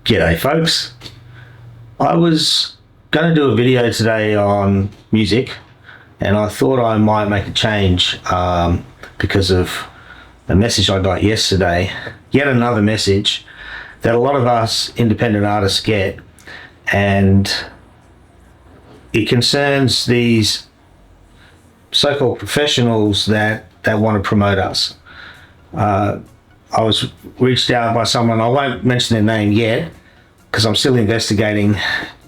G'day folks. I was going to do a video today on music and I thought I might make a change because of a message I got yesterday. Yet another message that a lot of us independent artists get, and it concerns these so-called professionals that want to promote us. I was reached out by someone, I won't mention their name yet because I'm still investigating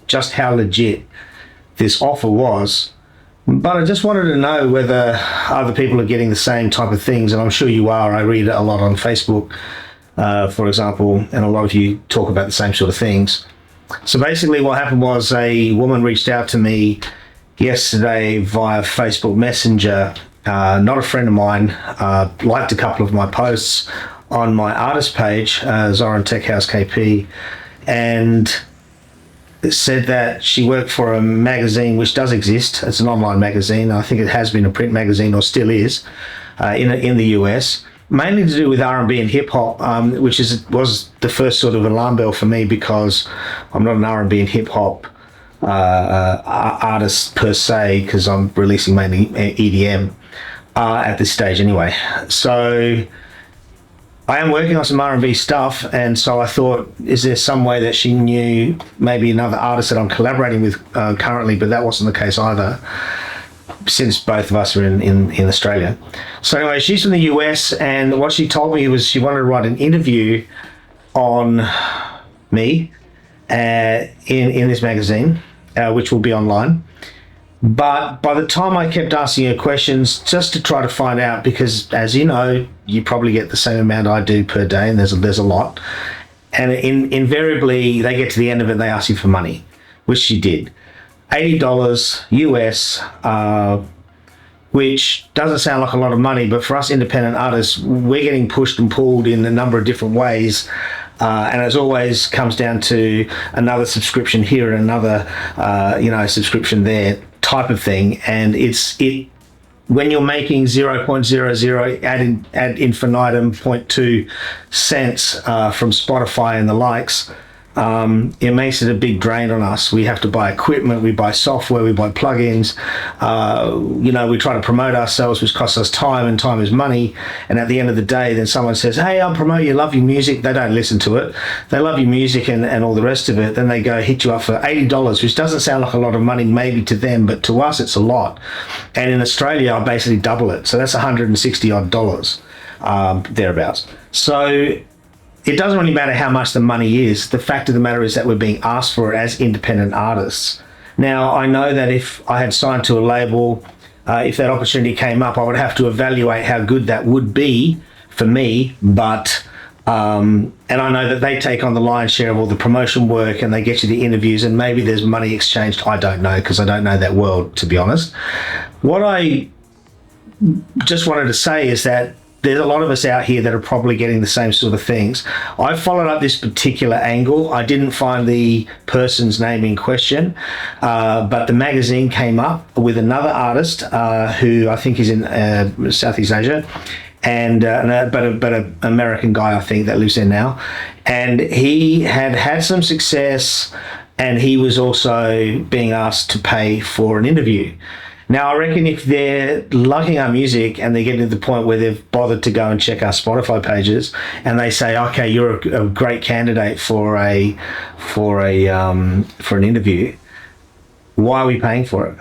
just how legit this offer was, but I just wanted to know whether other people are getting the same type of things, and I'm sure you are. I read it a lot on Facebook, for example, and a lot of you talk about the same sort of things. So basically what happened was a woman reached out to me yesterday via Facebook Messenger, not a friend of mine, liked a couple of my posts on my artist page, Zoran Tech House KP, and said that she worked for a magazine which does exist. It's an online magazine. I think it has been a print magazine, or still is, in the US, mainly to do with R&B and hip hop, which was the first sort of alarm bell for me because I'm not an R&B and hip hop artist per se, because I'm releasing mainly EDM at this stage anyway. So I am working on some R&B stuff, and so I thought, is there some way that she knew maybe another artist that I'm collaborating with currently, but that wasn't the case either, since both of us are in Australia. So anyway, she's from the US, and what she told me was she wanted to write an interview on me in this magazine, which will be online. But by the time I kept asking her questions just to try to find out, because as you know, you probably get the same amount I do per day, and there's a lot. And invariably, they get to the end of it and they ask you for money, which she did. $80 US, which doesn't sound like a lot of money, but for us independent artists, we're getting pushed and pulled in a number of different ways. And as always, comes down to another subscription here and another, subscription there type of thing. And when you're making 0.00 ad infinitum 0.2 cents from Spotify and the likes, it makes it a big drain on us. We have to buy equipment, we buy software, we buy plugins, we try to promote ourselves, which costs us time, and time is money. And at the end of the day, then someone says, hey, I'll promote you, love your music. They don't listen to it. They love your music and all the rest of it. Then they go hit you up for $80, which doesn't sound like a lot of money maybe to them, but to us it's a lot. And in Australia, I basically double it. So that's $160 odd, thereabouts. So it doesn't really matter how much the money is. The fact of the matter is that we're being asked for it as independent artists. Now, I know that if I had signed to a label, if that opportunity came up, I would have to evaluate how good that would be for me. But, and I know that they take on the lion's share of all the promotion work and they get you the interviews, and maybe there's money exchanged. I don't know, because I don't know that world, to be honest. What I just wanted to say is that there's a lot of us out here that are probably getting the same sort of things. I followed up this particular angle. I didn't find the person's name in question, but the magazine came up with another artist who I think is in Southeast Asia, and but an American guy, I think, that lives there now. And he had some success, and he was also being asked to pay for an interview. Now, I reckon if they're liking our music and they're getting to the point where they've bothered to go and check our Spotify pages, and they say, okay, you're a great candidate for an interview, why are we paying for it?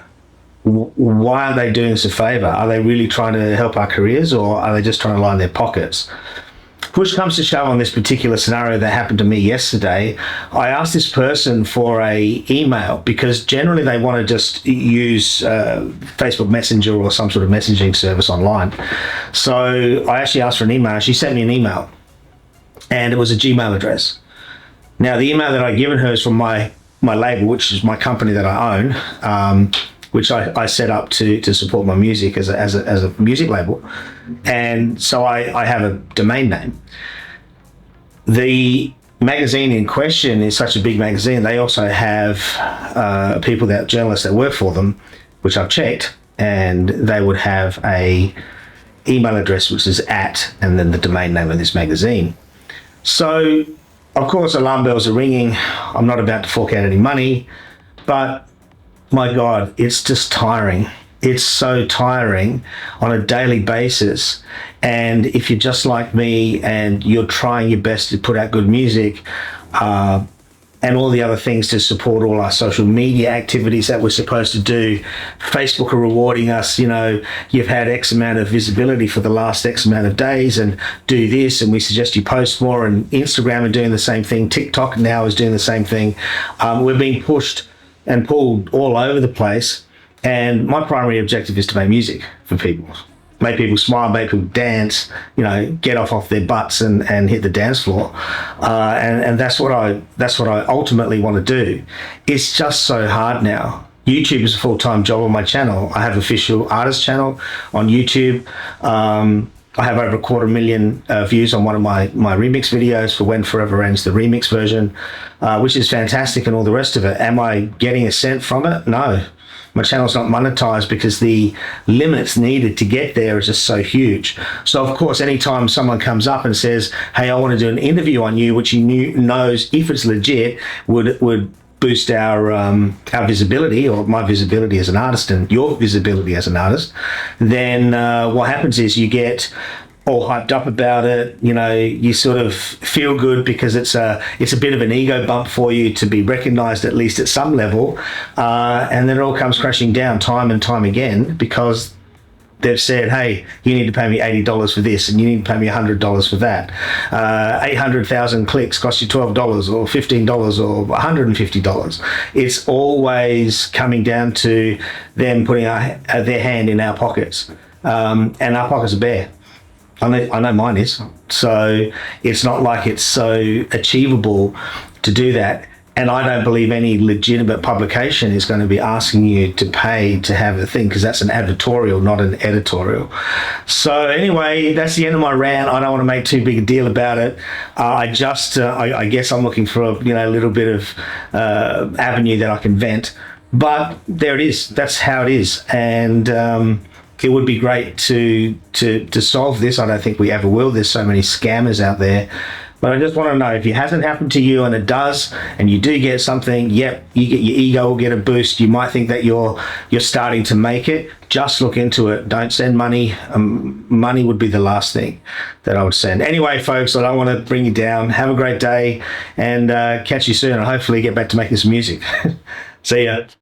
Why are they doing us a favor? Are they really trying to help our careers, or are they just trying to line their pockets? Push comes to shove on this particular scenario that happened to me yesterday. I asked this person for a email because generally they want to just use Facebook Messenger or some sort of messaging service online. So I actually asked for an email. She sent me an email, and it was a Gmail address. Now, the email that I'd given her is from my label, which is my company that I own, which I set up to support my music as a music label. And so I have a domain name. The magazine in question is such a big magazine. They also have journalists that work for them, which I've checked, and they would have a email address which is @ and then the domain name of this magazine. So Of course, alarm bells are ringing. I'm not about to fork out any money, but my God, it's just tiring. It's so tiring on a daily basis. And if you're just like me and you're trying your best to put out good music, and all the other things to support all our social media activities that we're supposed to do. Facebook are rewarding us, you've had X amount of visibility for the last X amount of days and do this, and we suggest you post more, and Instagram are doing the same thing. TikTok now is doing the same thing. We're being pushed and pulled all over the place. And my primary objective is to make music for people. Make people smile, make people dance, get off their butts and hit the dance floor, and that's what I ultimately want to do. It's just so hard now. YouTube is a full-time job on my channel. I have official artist channel on YouTube. I have over 250,000 views on one of my remix videos for When Forever Ends, the remix version, which is fantastic, and all the rest of it. Am I getting a cent from it? No. My channel's not monetized because the limits needed to get there is just so huge. So of course, anytime someone comes up and says, "Hey, I want to do an interview on you," which he knows if it's legit would boost our visibility, or my visibility as an artist and your visibility as an artist, then what happens is you get all hyped up about it. You sort of feel good because it's a bit of an ego bump for you to be recognized, at least at some level, and then it all comes crashing down time and time again because they've said, "Hey, you need to pay me $80 for this, and you need to pay me $100 for that. 800,000 clicks cost you $12 or $15 or $150. It's always coming down to them putting their hand in our pockets, and our pockets are bare. I know mine is. So it's not like it's so achievable to do that. And I don't believe any legitimate publication is going to be asking you to pay to have a thing, because that's an advertorial, not an editorial. So anyway, that's the end of my rant. I don't want to make too big a deal about it. I guess I'm looking for a little bit of avenue that I can vent. But there it is. That's how it is. And it would be great to solve this. I don't think we ever will. There's so many scammers out there. But I just want to know, if it hasn't happened to you and it does, and you do get something, your ego will get a boost. You might think that you're starting to make it. Just look into it. Don't send money. Money would be the last thing that I would send. Anyway, folks, I don't want to bring you down. Have a great day, and catch you soon, and hopefully get back to making some music. See ya.